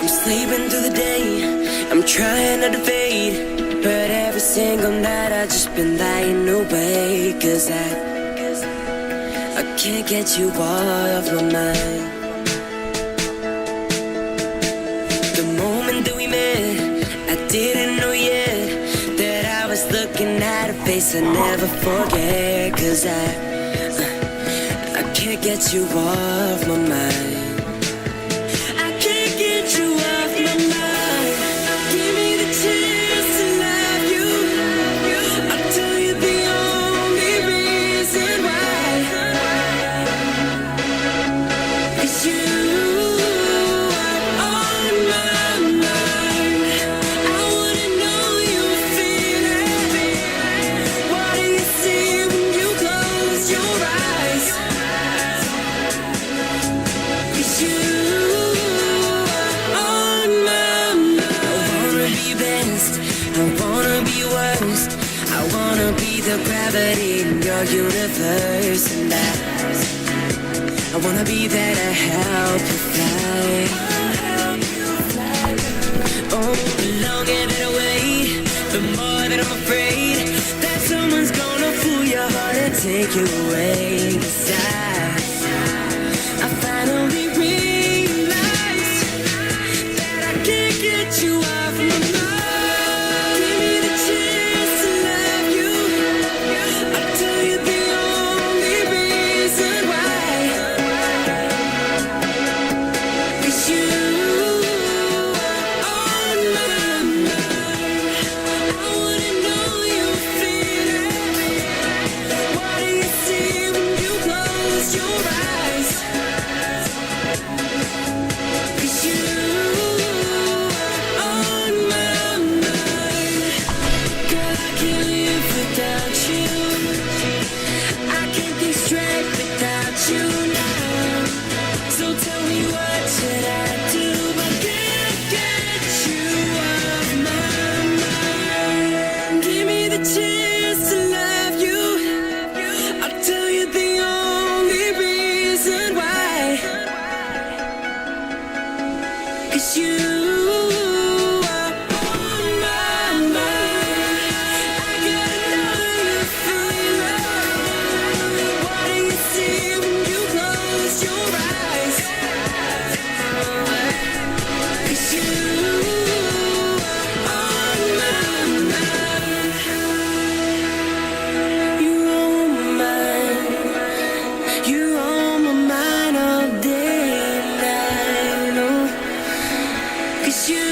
I'm sleeping through the day, I'm trying not to fade, but every single night I just been lying awake. I can't get you off my mind. The moment that we met, I didn't know yet that I was looking at a face I never forget. I can't get you off my mind. I can't get you off my mind. Give me the chance to love you. I'll tell you the only reason why. 'Cause you are on my mind. I wanna know you're feeling. What do you see when you close your eyes? 'Cause you are on my mind. I wanna be best, I wanna be worst, I wanna be the gravity in your universe, and I wanna be there to help you fly. Oh, the longer that I wait, the more that I'm afraid that someone's gonna fool your heart and take you away. 'Cause I finally realized that I can't get you off my mind. Give me the chance to love you. I'll tell you the only reason why. 'Cause you are on my mind. I wanna know you're feeling. What do you see when you close your eyes? 'Cause you are on my mind. Girl, I can't live without you. I can't think straight without you now. So tell me, what should I do? I can't get you off my mind. Give me the chance to love you. I'll tell you the only reason why. 'Cause you are on my mind. I gotta know you're feeling. What do you see when you close your eyes? 'Cause you are on my mind. You're on my mind. You're on my mind all day and night. Oh, 'cause you